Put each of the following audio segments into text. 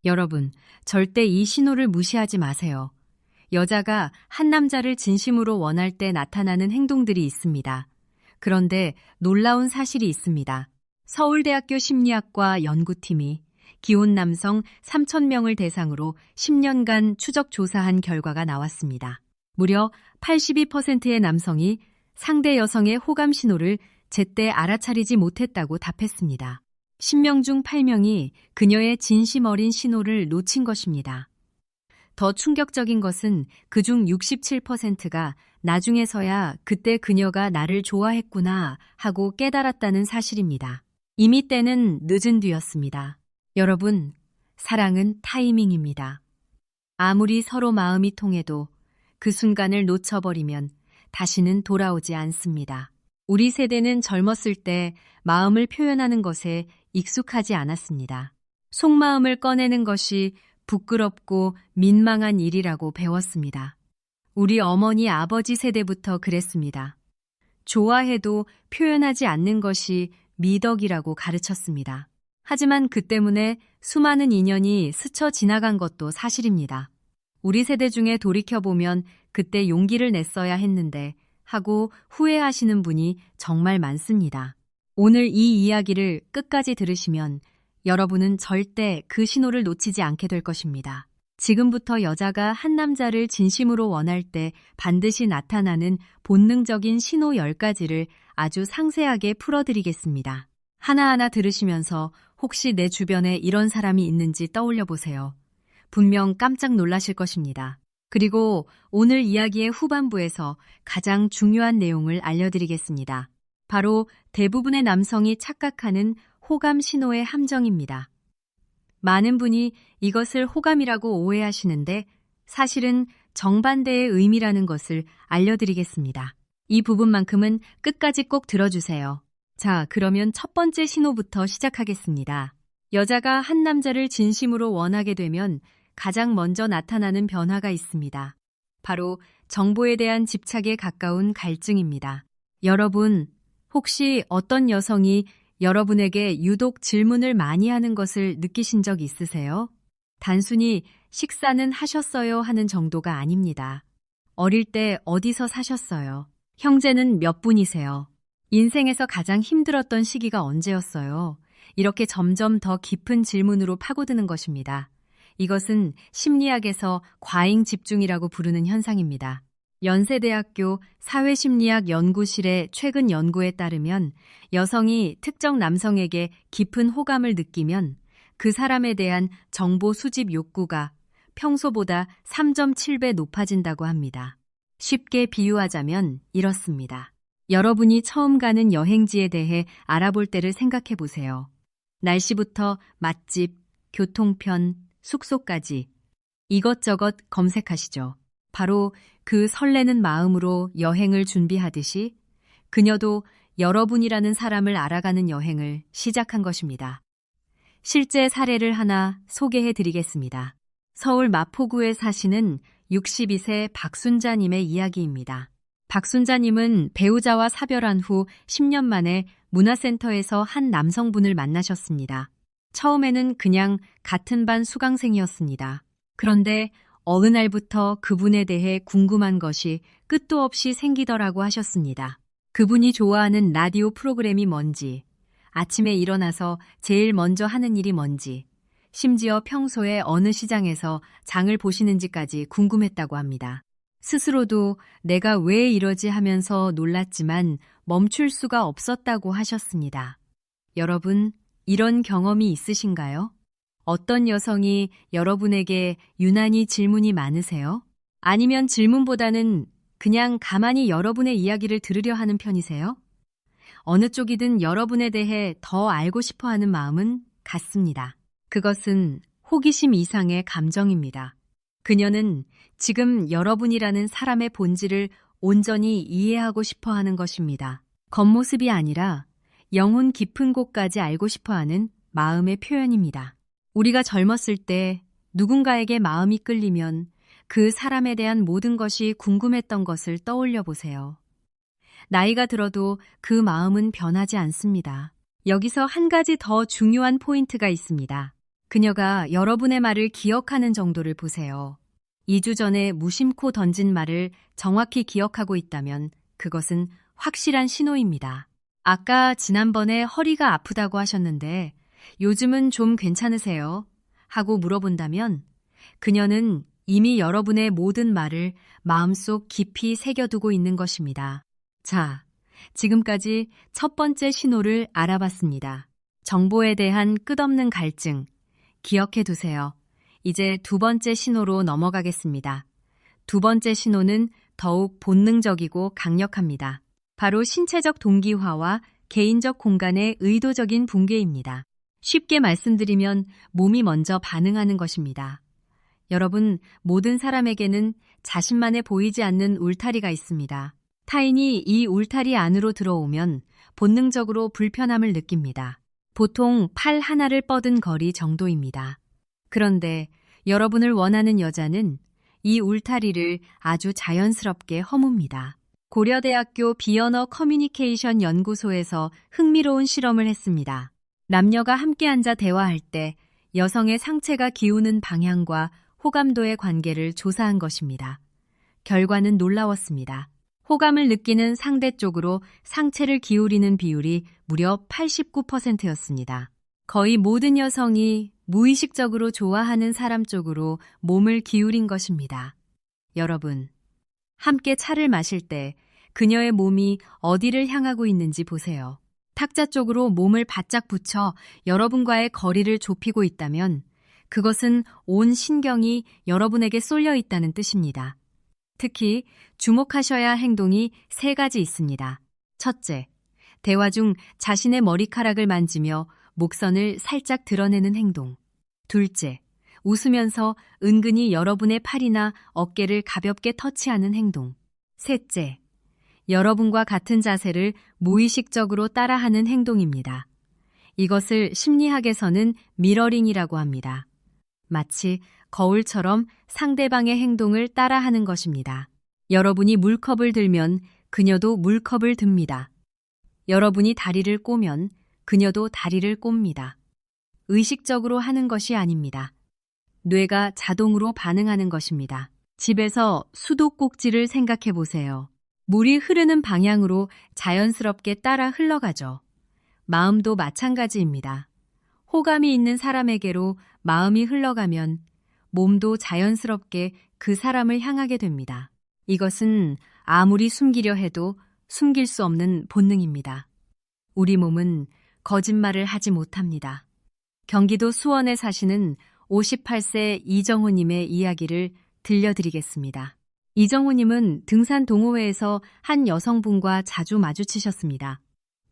여러분, 절대 이 신호를 무시하지 마세요. 여자가 한 남자를 진심으로 원할 때 나타나는 행동들이 있습니다. 그런데 놀라운 사실이 있습니다. 서울대학교 심리학과 연구팀이 기혼 남성 3,000명을 대상으로 10년간 추적 조사한 결과가 나왔습니다. 무려 82%의 남성이 상대 여성의 호감 신호를 제때 알아차리지 못했다고 답했습니다. 10명 중 8명이 그녀의 진심 어린 신호를 놓친 것입니다. 더 충격적인 것은 그중 67%가 나중에서야 그때 그녀가 나를 좋아했구나 하고 깨달았다는 사실입니다. 이미 때는 늦은 뒤였습니다. 여러분, 사랑은 타이밍입니다. 아무리 서로 마음이 통해도 그 순간을 놓쳐버리면 다시는 돌아오지 않습니다. 우리 세대는 젊었을 때 마음을 표현하는 것에 익숙하지 않았습니다. 속마음을 꺼내는 것이 부끄럽고 민망한 일이라고 배웠습니다. 우리 어머니 아버지 세대부터 그랬습니다. 좋아해도 표현하지 않는 것이 미덕이라고 가르쳤습니다. 하지만 그 때문에 수많은 인연이 스쳐 지나간 것도 사실입니다. 우리 세대 중에 돌이켜보면 그때 용기를 냈어야 했는데 하고 후회하시는 분이 정말 많습니다. 오늘 이 이야기를 끝까지 들으시면 여러분은 절대 그 신호를 놓치지 않게 될 것입니다. 지금부터 여자가 한 남자를 진심으로 원할 때 반드시 나타나는 본능적인 신호 10가지를 아주 상세하게 풀어드리겠습니다. 하나하나 들으시면서 혹시 내 주변에 이런 사람이 있는지 떠올려 보세요. 분명 깜짝 놀라실 것입니다. 그리고 오늘 이야기의 후반부에서 가장 중요한 내용을 알려드리겠습니다. 바로 대부분의 남성이 착각하는 호감 신호의 함정입니다. 많은 분이 이것을 호감이라고 오해하시는데 사실은 정반대의 의미라는 것을 알려드리겠습니다. 이 부분만큼은 끝까지 꼭 들어주세요. 자, 그러면 첫 번째 신호부터 시작하겠습니다. 여자가 한 남자를 진심으로 원하게 되면 가장 먼저 나타나는 변화가 있습니다. 바로 정보에 대한 집착에 가까운 갈증입니다. 여러분, 혹시 어떤 여성이 여러분에게 유독 질문을 많이 하는 것을 느끼신 적 있으세요? 단순히 식사는 하셨어요 하는 정도가 아닙니다. 어릴 때 어디서 사셨어요? 형제는 몇 분이세요? 인생에서 가장 힘들었던 시기가 언제였어요? 이렇게 점점 더 깊은 질문으로 파고드는 것입니다. 이것은 심리학에서 과잉 집중이라고 부르는 현상입니다. 연세대학교 사회심리학 연구실의 최근 연구에 따르면 여성이 특정 남성에게 깊은 호감을 느끼면 그 사람에 대한 정보 수집 욕구가 평소보다 3.7배 높아진다고 합니다. 쉽게 비유하자면 이렇습니다. 여러분이 처음 가는 여행지에 대해 알아볼 때를 생각해 보세요. 날씨부터 맛집, 교통편, 숙소까지 이것저것 검색하시죠. 바로 그 설레는 마음으로 여행을 준비하듯이 그녀도 여러분이라는 사람을 알아가는 여행을 시작한 것입니다. 실제 사례를 하나 소개해 드리겠습니다. 서울 마포구에 사시는 62세 박순자님의 이야기입니다. 박순자님은 배우자와 사별한 후 10년 만에 문화센터에서 한 남성분을 만나셨습니다. 처음에는 그냥 같은 반 수강생이었습니다. 그런데 어느 날부터 그분에 대해 궁금한 것이 끝도 없이 생기더라고 하셨습니다. 그분이 좋아하는 라디오 프로그램이 뭔지, 아침에 일어나서 제일 먼저 하는 일이 뭔지, 심지어 평소에 어느 시장에서 장을 보시는지까지 궁금했다고 합니다. 스스로도 내가 왜 이러지 하면서 놀랐지만 멈출 수가 없었다고 하셨습니다. 여러분, 이런 경험이 있으신가요? 어떤 여성이 여러분에게 유난히 질문이 많으세요? 아니면 질문보다는 그냥 가만히 여러분의 이야기를 들으려 하는 편이세요? 어느 쪽이든 여러분에 대해 더 알고 싶어 하는 마음은 같습니다. 그것은 호기심 이상의 감정입니다. 그녀는 지금 여러분이라는 사람의 본질을 온전히 이해하고 싶어 하는 것입니다. 겉모습이 아니라 영혼 깊은 곳까지 알고 싶어 하는 마음의 표현입니다. 우리가 젊었을 때 누군가에게 마음이 끌리면 그 사람에 대한 모든 것이 궁금했던 것을 떠올려 보세요. 나이가 들어도 그 마음은 변하지 않습니다. 여기서 한 가지 더 중요한 포인트가 있습니다. 그녀가 여러분의 말을 기억하는 정도를 보세요. 2주 전에 무심코 던진 말을 정확히 기억하고 있다면 그것은 확실한 신호입니다. 아까 지난번에 허리가 아프다고 하셨는데 요즘은 좀 괜찮으세요? 하고 물어본다면 그녀는 이미 여러분의 모든 말을 마음속 깊이 새겨두고 있는 것입니다. 자, 지금까지 첫 번째 신호를 알아봤습니다. 정보에 대한 끝없는 갈증, 기억해 두세요. 이제 두 번째 신호로 넘어가겠습니다. 두 번째 신호는 더욱 본능적이고 강력합니다. 바로 신체적 동기화와 개인적 공간의 의도적인 붕괴입니다. 쉽게 말씀드리면 몸이 먼저 반응하는 것입니다. 여러분, 모든 사람에게는 자신만의 보이지 않는 울타리가 있습니다. 타인이 이 울타리 안으로 들어오면 본능적으로 불편함을 느낍니다. 보통 팔 하나를 뻗은 거리 정도입니다. 그런데 여러분을 원하는 여자는 이 울타리를 아주 자연스럽게 허뭅니다. 고려대학교 비언어 커뮤니케이션 연구소에서 흥미로운 실험을 했습니다. 남녀가 함께 앉아 대화할 때 여성의 상체가 기우는 방향과 호감도의 관계를 조사한 것입니다. 결과는 놀라웠습니다. 호감을 느끼는 상대 쪽으로 상체를 기울이는 비율이 무려 89%였습니다. 거의 모든 여성이 무의식적으로 좋아하는 사람 쪽으로 몸을 기울인 것입니다. 여러분, 함께 차를 마실 때 그녀의 몸이 어디를 향하고 있는지 보세요. 탁자 쪽으로 몸을 바짝 붙여 여러분과의 거리를 좁히고 있다면 그것은 온 신경이 여러분에게 쏠려 있다는 뜻입니다. 특히 주목하셔야 할 행동이 세 가지 있습니다. 첫째, 대화 중 자신의 머리카락을 만지며 목선을 살짝 드러내는 행동. 둘째, 웃으면서 은근히 여러분의 팔이나 어깨를 가볍게 터치하는 행동. 셋째, 여러분과 같은 자세를 무의식적으로 따라하는 행동입니다. 이것을 심리학에서는 미러링이라고 합니다. 마치 거울처럼 상대방의 행동을 따라하는 것입니다. 여러분이 물컵을 들면 그녀도 물컵을 듭니다. 여러분이 다리를 꼬면 그녀도 다리를 꼽니다. 의식적으로 하는 것이 아닙니다. 뇌가 자동으로 반응하는 것입니다. 집에서 수도꼭지를 생각해 보세요. 물이 흐르는 방향으로 자연스럽게 따라 흘러가죠. 마음도 마찬가지입니다. 호감이 있는 사람에게로 마음이 흘러가면 몸도 자연스럽게 그 사람을 향하게 됩니다. 이것은 아무리 숨기려 해도 숨길 수 없는 본능입니다. 우리 몸은 거짓말을 하지 못합니다. 경기도 수원에 사시는 58세 이정호님의 이야기를 들려드리겠습니다. 이정호님은 등산 동호회에서 한 여성분과 자주 마주치셨습니다.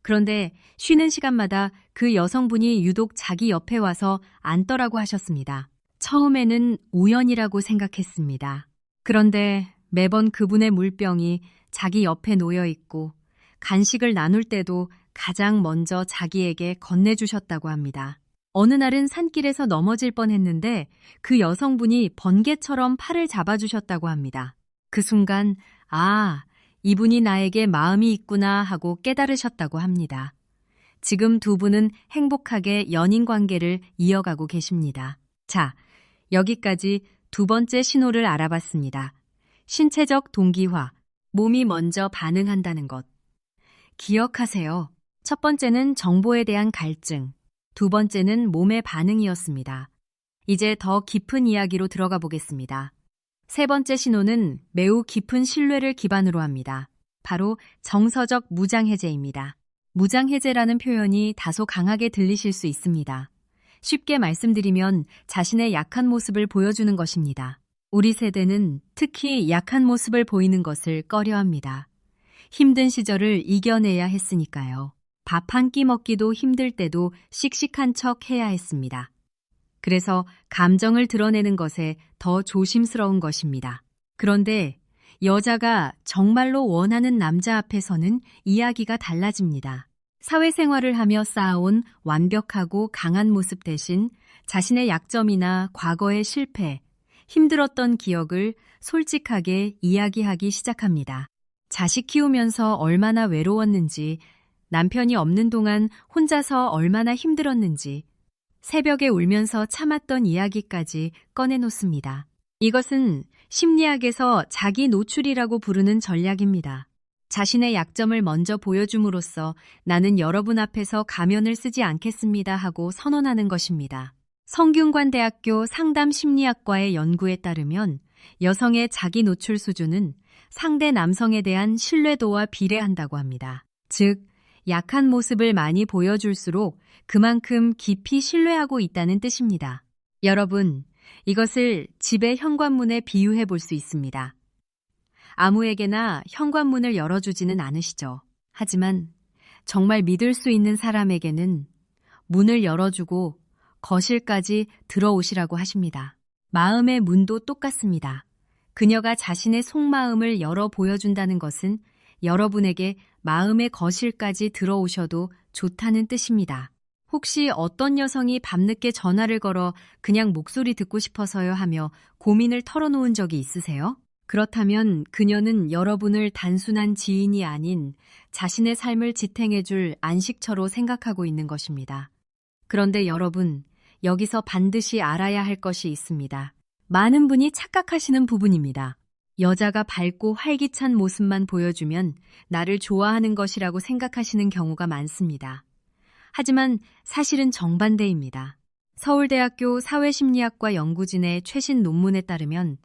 그런데 쉬는 시간마다 그 여성분이 유독 자기 옆에 와서 앉더라고 하셨습니다. 처음에는 우연이라고 생각했습니다. 그런데 매번 그분의 물병이 자기 옆에 놓여 있고 간식을 나눌 때도 가장 먼저 자기에게 건네주셨다고 합니다. 어느 날은 산길에서 넘어질 뻔했는데 그 여성분이 번개처럼 팔을 잡아주셨다고 합니다. 그 순간 이분이 나에게 마음이 있구나 하고 깨달으셨다고 합니다. 지금 두 분은 행복하게 연인 관계를 이어가고 계십니다. 자, 여기까지 두 번째 신호를 알아봤습니다. 신체적 동기화, 몸이 먼저 반응한다는 것. 기억하세요. 첫 번째는 정보에 대한 갈증, 두 번째는 몸의 반응이었습니다. 이제 더 깊은 이야기로 들어가 보겠습니다. 세 번째 신호는 매우 깊은 신뢰를 기반으로 합니다. 바로 정서적 무장해제입니다. 무장해제라는 표현이 다소 강하게 들리실 수 있습니다. 쉽게 말씀드리면 자신의 약한 모습을 보여주는 것입니다. 우리 세대는 특히 약한 모습을 보이는 것을 꺼려합니다. 힘든 시절을 이겨내야 했으니까요. 밥 한 끼 먹기도 힘들 때도 씩씩한 척 해야 했습니다. 그래서 감정을 드러내는 것에 더 조심스러운 것입니다. 그런데 여자가 정말로 원하는 남자 앞에서는 이야기가 달라집니다. 사회생활을 하며 쌓아온 완벽하고 강한 모습 대신 자신의 약점이나 과거의 실패, 힘들었던 기억을 솔직하게 이야기하기 시작합니다. 자식 키우면서 얼마나 외로웠는지, 남편이 없는 동안 혼자서 얼마나 힘들었는지, 새벽에 울면서 참았던 이야기까지 꺼내놓습니다. 이것은 심리학에서 자기 노출이라고 부르는 전략입니다. 자신의 약점을 먼저 보여줌으로써 나는 여러분 앞에서 가면을 쓰지 않겠습니다 하고 선언하는 것입니다. 성균관대학교 상담심리학과의 연구에 따르면 여성의 자기 노출 수준은 상대 남성에 대한 신뢰도와 비례한다고 합니다. 즉, 약한 모습을 많이 보여줄수록 그만큼 깊이 신뢰하고 있다는 뜻입니다. 여러분, 이것을 집의 현관문에 비유해 볼 수 있습니다. 아무에게나 현관문을 열어주지는 않으시죠. 하지만 정말 믿을 수 있는 사람에게는 문을 열어주고 거실까지 들어오시라고 하십니다. 마음의 문도 똑같습니다. 그녀가 자신의 속마음을 열어 보여준다는 것은 여러분에게 마음의 거실까지 들어오셔도 좋다는 뜻입니다. 혹시 어떤 여성이 밤늦게 전화를 걸어 그냥 목소리 듣고 싶어서요 하며 고민을 털어놓은 적이 있으세요? 그렇다면 그녀는 여러분을 단순한 지인이 아닌 자신의 삶을 지탱해줄 안식처로 생각하고 있는 것입니다. 그런데 여러분, 여기서 반드시 알아야 할 것이 있습니다. 많은 분이 착각하시는 부분입니다. 여자가 밝고 활기찬 모습만 보여주면 나를 좋아하는 것이라고 생각하시는 경우가 많습니다. 하지만 사실은 정반대입니다. 서울대학교 사회심리학과 연구진의 최신 논문에 따르면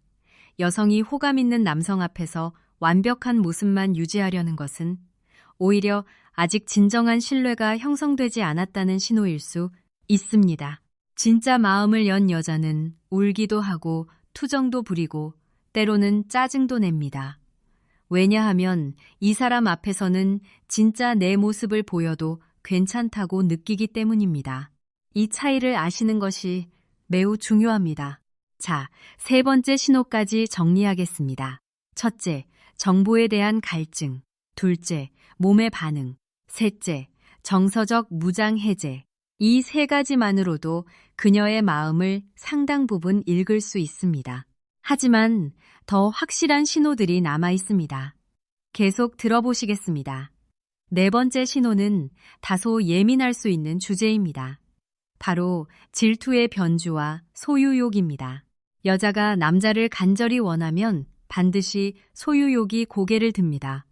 여성이 호감 있는 남성 앞에서 완벽한 모습만 유지하려는 것은 오히려 아직 진정한 신뢰가 형성되지 않았다는 신호일 수 있습니다. 진짜 마음을 연 여자는 울기도 하고 투정도 부리고 때로는 짜증도 냅니다. 왜냐하면 이 사람 앞에서는 진짜 내 모습을 보여도 괜찮다고 느끼기 때문입니다. 이 차이를 아시는 것이 매우 중요합니다. 자, 세 번째 신호까지 정리하겠습니다. 첫째, 정보에 대한 갈증. 둘째, 몸의 반응. 셋째, 정서적 무장 해제. 이 세 가지만으로도 그녀의 마음을 상당 부분 읽을 수 있습니다. 하지만 더 확실한 신호들이 남아 있습니다. 계속 들어보시겠습니다. 네 번째 신호는 다소 예민할 수 있는 주제입니다. 바로 질투의 변주와 소유욕입니다. 여자가 남자를 간절히 원하면 반드시 소유욕이 고개를 듭니다.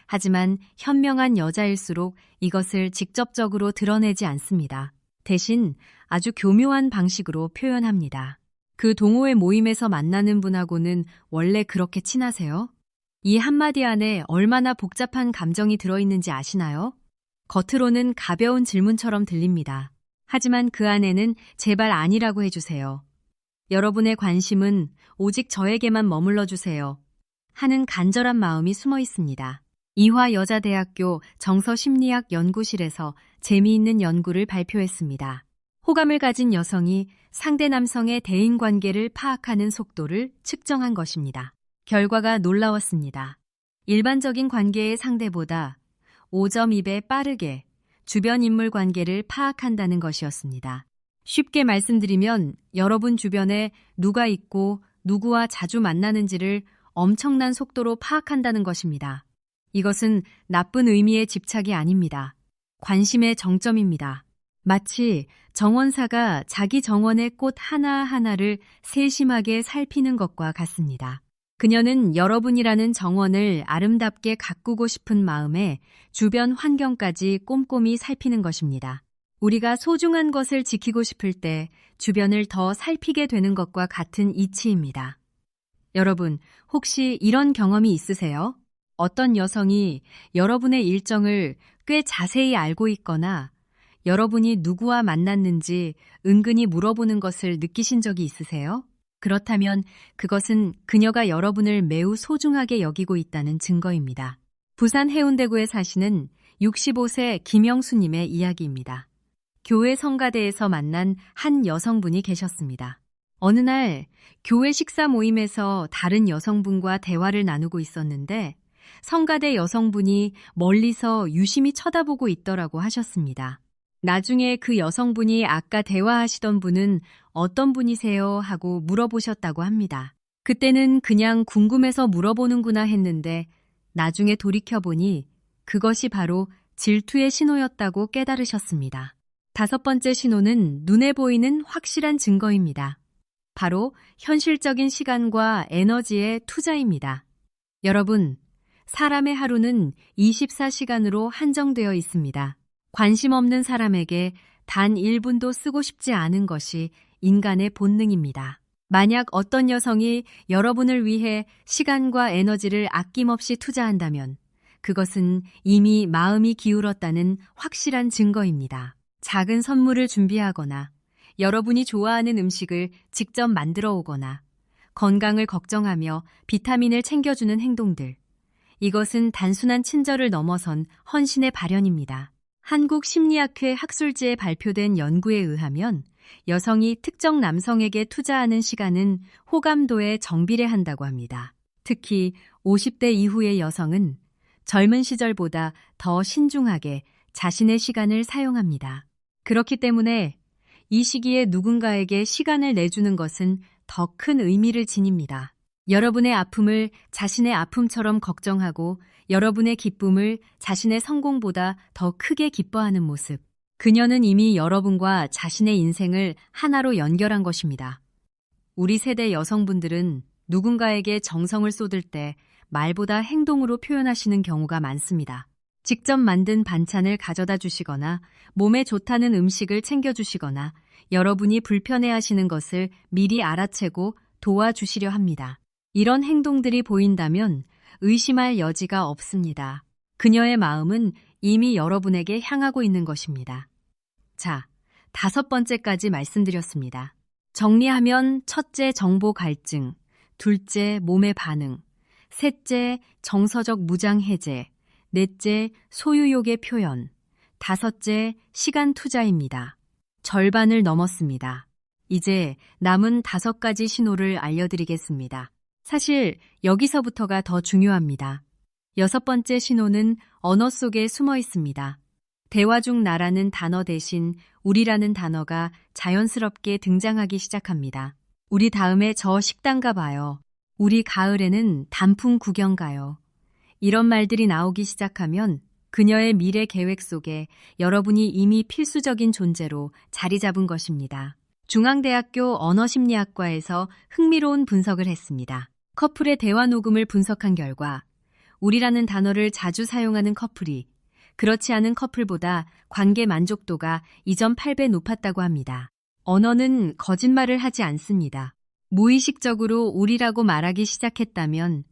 하지만 현명한 여자일수록 이것을 직접적으로 드러내지 않습니다. 대신 아주 교묘한 방식으로 표현합니다. 그 동호회 모임에서 만나는 분하고는 원래 그렇게 친하세요? 이 한마디 안에 얼마나 복잡한 감정이 들어있는지 아시나요? 겉으로는 가벼운 질문처럼 들립니다. 하지만 그 안에는 제발 아니라고 해주세요. 여러분의 관심은 오직 저에게만 머물러 주세요. 하는 간절한 마음이 숨어 있습니다. 이화여자대학교 정서심리학 연구실에서 재미있는 연구를 발표했습니다. 호감을 가진 여성이 상대 남성의 대인관계를 파악하는 속도를 측정한 것입니다. 결과가 놀라웠습니다. 일반적인 관계의 상대보다 5.2배 빠르게 주변 인물 관계를 파악한다는 것이었습니다. 쉽게 말씀드리면 여러분 주변에 누가 있고 누구와 자주 만나는지를 엄청난 속도로 파악한다는 것입니다. 이것은 나쁜 의미의 집착이 아닙니다. 관심의 정점입니다. 마치 정원사가 자기 정원의 꽃 하나하나를 세심하게 살피는 것과 같습니다. 그녀는 여러분이라는 정원을 아름답게 가꾸고 싶은 마음에 주변 환경까지 꼼꼼히 살피는 것입니다. 우리가 소중한 것을 지키고 싶을 때 주변을 더 살피게 되는 것과 같은 이치입니다. 여러분, 혹시 이런 경험이 있으세요? 어떤 여성이 여러분의 일정을 꽤 자세히 알고 있거나 여러분이 누구와 만났는지 은근히 물어보는 것을 느끼신 적이 있으세요? 그렇다면 그것은 그녀가 여러분을 매우 소중하게 여기고 있다는 증거입니다. 부산 해운대구에 사시는 65세 김영수님의 이야기입니다. 교회 성가대에서 만난 한 여성분이 계셨습니다. 어느 날 교회 식사 모임에서 다른 여성분과 대화를 나누고 있었는데 성가대 여성분이 멀리서 유심히 쳐다보고 있더라고 하셨습니다. 나중에 그 여성분이 아까 대화하시던 분은 어떤 분이세요? 하고 물어보셨다고 합니다. 그때는 그냥 궁금해서 물어보는구나 했는데 나중에 돌이켜보니 그것이 바로 질투의 신호였다고 깨달으셨습니다. 다섯 번째 신호는 눈에 보이는 확실한 증거입니다. 바로 현실적인 시간과 에너지의 투자입니다. 여러분, 사람의 하루는 24시간으로 한정되어 있습니다. 관심 없는 사람에게 단 1분도 쓰고 싶지 않은 것이 인간의 본능입니다. 만약 어떤 여성이 여러분을 위해 시간과 에너지를 아낌없이 투자한다면 그것은 이미 마음이 기울었다는 확실한 증거입니다. 작은 선물을 준비하거나 여러분이 좋아하는 음식을 직접 만들어 오거나 건강을 걱정하며 비타민을 챙겨주는 행동들. 이것은 단순한 친절을 넘어선 헌신의 발현입니다. 한국심리학회 학술지에 발표된 연구에 의하면 여성이 특정 남성에게 투자하는 시간은 호감도에 정비례한다고 합니다. 특히 50대 이후의 여성은 젊은 시절보다 더 신중하게 자신의 시간을 사용합니다. 그렇기 때문에 이 시기에 누군가에게 시간을 내주는 것은 더 큰 의미를 지닙니다. 여러분의 아픔을 자신의 아픔처럼 걱정하고 여러분의 기쁨을 자신의 성공보다 더 크게 기뻐하는 모습. 그녀는 이미 여러분과 자신의 인생을 하나로 연결한 것입니다. 우리 세대 여성분들은 누군가에게 정성을 쏟을 때 말보다 행동으로 표현하시는 경우가 많습니다. 직접 만든 반찬을 가져다 주시거나 몸에 좋다는 음식을 챙겨주시거나 여러분이 불편해하시는 것을 미리 알아채고 도와주시려 합니다. 이런 행동들이 보인다면 의심할 여지가 없습니다. 그녀의 마음은 이미 여러분에게 향하고 있는 것입니다. 자, 다섯 번째까지 말씀드렸습니다. 정리하면 첫째 정보 갈증, 둘째 몸의 반응, 셋째 정서적 무장 해제, 넷째 소유욕의 표현, 다섯째 시간 투자입니다. 절반을 넘었습니다. 이제 남은 5가지 신호를 알려드리겠습니다. 사실 여기서부터가 더 중요합니다. 6번째 신호는 언어 속에 숨어 있습니다. 대화 중 나라는 단어 대신 우리라는 단어가 자연스럽게 등장하기 시작합니다. 우리 다음에 저 식당 가봐요. 우리 가을에는 단풍 구경 가요. 이런 말들이 나오기 시작하면 그녀의 미래 계획 속에 여러분이 이미 필수적인 존재로 자리 잡은 것입니다. 중앙대학교 언어심리학과에서 흥미로운 분석을 했습니다. 커플의 대화 녹음을 분석한 결과 우리라는 단어를 자주 사용하는 커플이 그렇지 않은 커플보다 관계 만족도가 2.8배 높았다고 합니다. 언어는 거짓말을 하지 않습니다. 무의식적으로 우리라고 말하기 시작했다면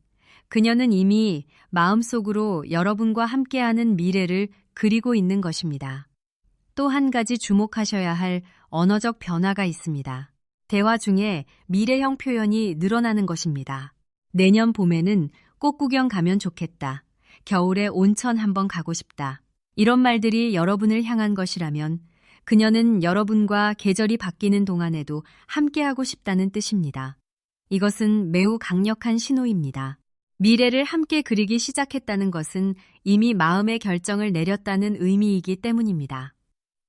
그녀는 이미 마음속으로 여러분과 함께하는 미래를 그리고 있는 것입니다. 또 한 가지 주목하셔야 할 언어적 변화가 있습니다. 대화 중에 미래형 표현이 늘어나는 것입니다. 내년 봄에는 꽃구경 가면 좋겠다. 겨울에 온천 한번 가고 싶다. 이런 말들이 여러분을 향한 것이라면 그녀는 여러분과 계절이 바뀌는 동안에도 함께하고 싶다는 뜻입니다. 이것은 매우 강력한 신호입니다. 미래를 함께 그리기 시작했다는 것은 이미 마음의 결정을 내렸다는 의미이기 때문입니다.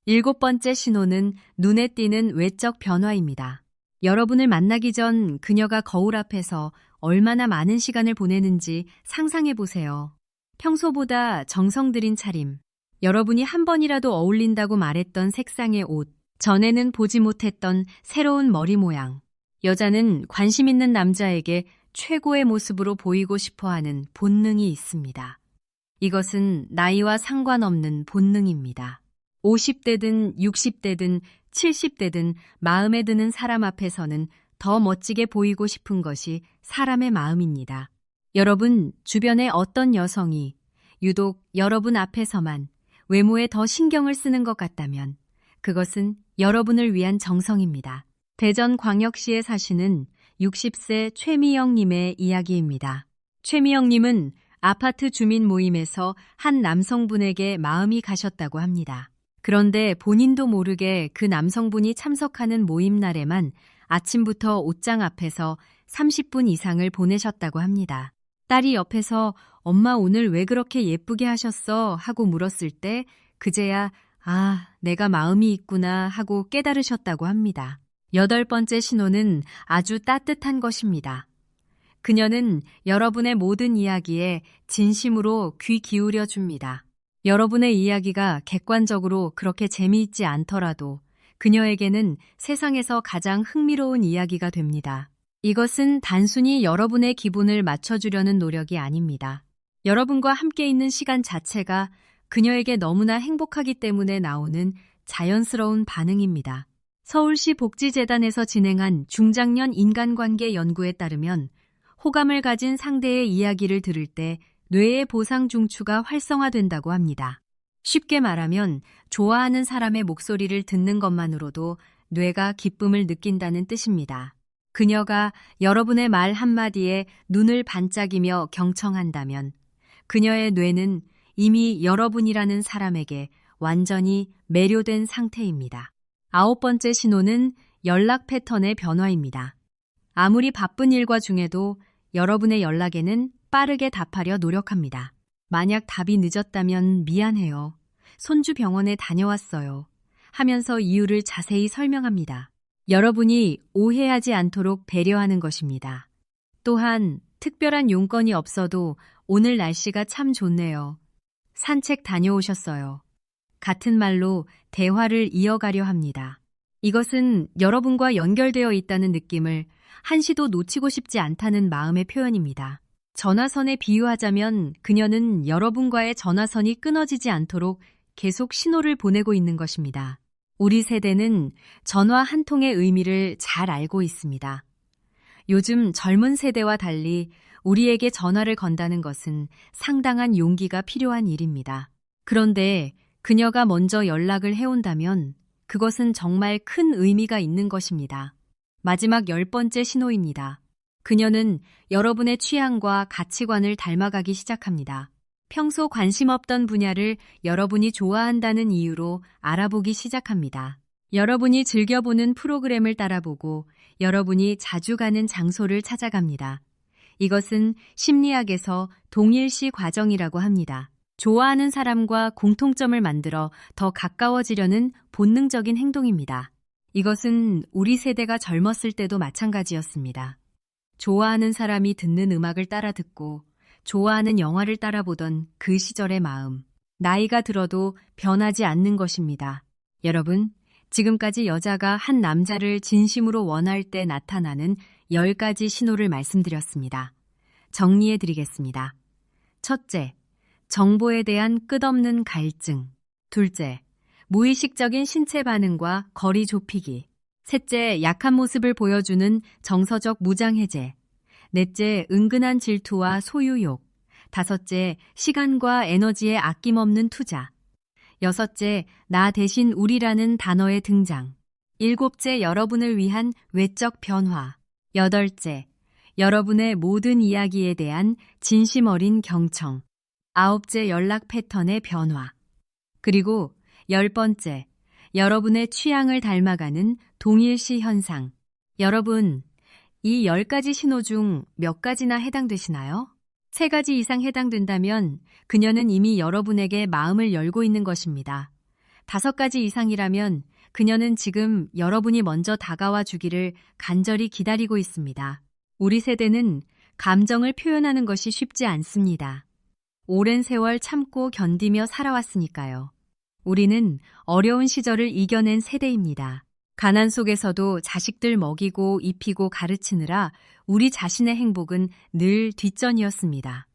7번째 신호는 눈에 띄는 외적 변화입니다. 여러분을 만나기 전 그녀가 거울 앞에서 얼마나 많은 시간을 보내는지 상상해 보세요. 평소보다 정성 들인 차림, 여러분이 한 번이라도 어울린다고 말했던 색상의 옷, 전에는 보지 못했던 새로운 머리 모양. 여자는 관심 있는 남자에게 최고의 모습으로 보이고 싶어하는 본능이 있습니다. 이것은 나이와 상관없는 본능입니다. 50대든 60대든 70대든 마음에 드는 사람 앞에서는 더 멋지게 보이고 싶은 것이 사람의 마음입니다. 여러분 주변의 어떤 여성이 유독 여러분 앞에서만 외모에 더 신경을 쓰는 것 같다면 그것은 여러분을 위한 정성입니다. 대전광역시에 사시는 60세 최미영님의 이야기입니다. 최미영님은 아파트 주민 모임에서 한 남성분에게 마음이 가셨다고 합니다. 그런데 본인도 모르게 그 남성분이 참석하는 모임 날에만 아침부터 옷장 앞에서 30분 이상을 보내셨다고 합니다. 딸이 옆에서 엄마 오늘 왜 그렇게 예쁘게 하셨어? 하고 물었을 때 그제야 내가 마음이 있구나 하고 깨달으셨다고 합니다. 8번째 신호는 아주 따뜻한 것입니다. 그녀는 여러분의 모든 이야기에 진심으로 귀 기울여 줍니다. 여러분의 이야기가 객관적으로 그렇게 재미있지 않더라도 그녀에게는 세상에서 가장 흥미로운 이야기가 됩니다. 이것은 단순히 여러분의 기분을 맞춰주려는 노력이 아닙니다. 여러분과 함께 있는 시간 자체가 그녀에게 너무나 행복하기 때문에 나오는 자연스러운 반응입니다. 서울시 복지재단에서 진행한 중장년 인간관계 연구에 따르면 호감을 가진 상대의 이야기를 들을 때 뇌의 보상 중추가 활성화된다고 합니다. 쉽게 말하면 좋아하는 사람의 목소리를 듣는 것만으로도 뇌가 기쁨을 느낀다는 뜻입니다. 그녀가 여러분의 말 한마디에 눈을 반짝이며 경청한다면 그녀의 뇌는 이미 여러분이라는 사람에게 완전히 매료된 상태입니다. 9번째 신호는 연락 패턴의 변화입니다. 아무리 바쁜 일과 중에도 여러분의 연락에는 빠르게 답하려 노력합니다. 만약 답이 늦었다면 미안해요. 손주 병원에 다녀왔어요. 하면서 이유를 자세히 설명합니다. 여러분이 오해하지 않도록 배려하는 것입니다. 또한 특별한 용건이 없어도 오늘 날씨가 참 좋네요. 산책 다녀오셨어요. 같은 말로 대화를 이어가려 합니다. 이것은 여러분과 연결되어 있다는 느낌을 한시도 놓치고 싶지 않다는 마음의 표현입니다. 전화선에 비유하자면 그녀는 여러분과의 전화선이 끊어지지 않도록 계속 신호를 보내고 있는 것입니다. 우리 세대는 전화 한 통의 의미를 잘 알고 있습니다. 요즘 젊은 세대와 달리 우리에게 전화를 건다는 것은 상당한 용기가 필요한 일입니다. 그런데 그녀가 먼저 연락을 해온다면 그것은 정말 큰 의미가 있는 것입니다. 마지막 10번째 신호입니다. 그녀는 여러분의 취향과 가치관을 닮아가기 시작합니다. 평소 관심 없던 분야를 여러분이 좋아한다는 이유로 알아보기 시작합니다. 여러분이 즐겨보는 프로그램을 따라보고 여러분이 자주 가는 장소를 찾아갑니다. 이것은 심리학에서 동일시 과정이라고 합니다. 좋아하는 사람과 공통점을 만들어 더 가까워지려는 본능적인 행동입니다. 이것은 우리 세대가 젊었을 때도 마찬가지였습니다. 좋아하는 사람이 듣는 음악을 따라 듣고 좋아하는 영화를 따라보던 그 시절의 마음. 나이가 들어도 변하지 않는 것입니다. 여러분, 지금까지 여자가 한 남자를 진심으로 원할 때 나타나는 10가지 신호를 말씀드렸습니다. 정리해드리겠습니다. 첫째, 정보에 대한 끝없는 갈증. 둘째, 무의식적인 신체 반응과 거리 좁히기. 셋째, 약한 모습을 보여주는 정서적 무장해제. 넷째, 은근한 질투와 소유욕. 다섯째, 시간과 에너지의 아낌없는 투자. 여섯째, 나 대신 우리라는 단어의 등장. 일곱째, 여러분을 위한 외적 변화. 여덟째, 여러분의 모든 이야기에 대한 진심 어린 경청. 아홉째, 연락 패턴의 변화. 그리고 10번째, 여러분의 취향을 닮아가는 동일시 현상. 여러분, 이 10가지 신호 중 몇 가지나 해당되시나요? 3가지 이상 해당된다면 그녀는 이미 여러분에게 마음을 열고 있는 것입니다. 5가지 이상이라면 그녀는 지금 여러분이 먼저 다가와 주기를 간절히 기다리고 있습니다. 우리 세대는 감정을 표현하는 것이 쉽지 않습니다. 오랜 세월 참고 견디며 살아왔으니까요. 우리는 어려운 시절을 이겨낸 세대입니다. 가난 속에서도 자식들 먹이고 입히고 가르치느라 우리 자신의 행복은 늘 뒷전이었습니다.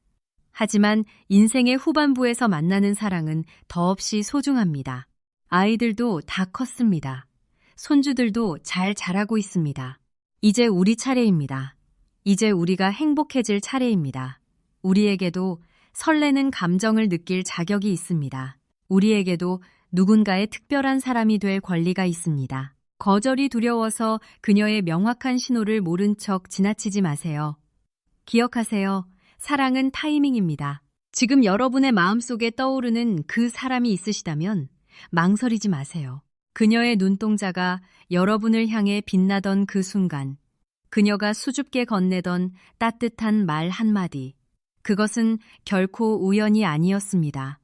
하지만 인생의 후반부에서 만나는 사랑은 더없이 소중합니다. 아이들도 다 컸습니다. 손주들도 잘 자라고 있습니다. 이제 우리 차례입니다. 이제 우리가 행복해질 차례입니다. 우리에게도 설레는 감정을 느낄 자격이 있습니다. 우리에게도 누군가의 특별한 사람이 될 권리가 있습니다. 거절이 두려워서 그녀의 명확한 신호를 모른 척 지나치지 마세요. 기억하세요. 사랑은 타이밍입니다. 지금 여러분의 마음속에 떠오르는 그 사람이 있으시다면 망설이지 마세요. 그녀의 눈동자가 여러분을 향해 빛나던 그 순간, 그녀가 수줍게 건네던 따뜻한 말 한마디, 그것은 결코 우연이 아니었습니다.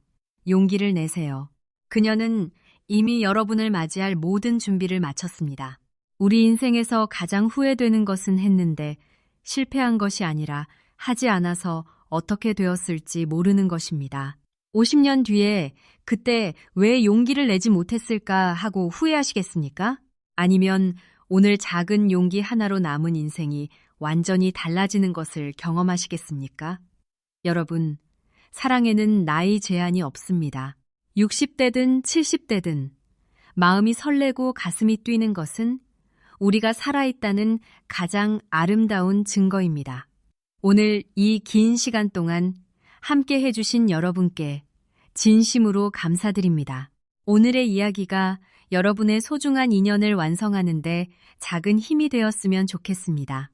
용기를 내세요. 그녀는 이미 여러분을 맞이할 모든 준비를 마쳤습니다. 우리 인생에서 가장 후회되는 것은 했는데 실패한 것이 아니라 하지 않아서 어떻게 되었을지 모르는 것입니다. 50년 뒤에 그때 왜 용기를 내지 못했을까 하고 후회하시겠습니까? 아니면 오늘 작은 용기 하나로 남은 인생이 완전히 달라지는 것을 경험하시겠습니까? 여러분, 사랑에는 나이 제한이 없습니다. 60대든 70대든 마음이 설레고 가슴이 뛰는 것은 우리가 살아있다는 가장 아름다운 증거입니다. 오늘 이 긴 시간 동안 함께 해주신 여러분께 진심으로 감사드립니다. 오늘의 이야기가 여러분의 소중한 인연을 완성하는데 작은 힘이 되었으면 좋겠습니다.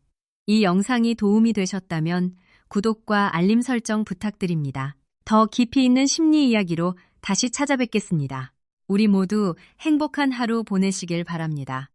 이 영상이 도움이 되셨다면 구독과 알림 설정 부탁드립니다. 더 깊이 있는 심리 이야기로 다시 찾아뵙겠습니다. 우리 모두 행복한 하루 보내시길 바랍니다.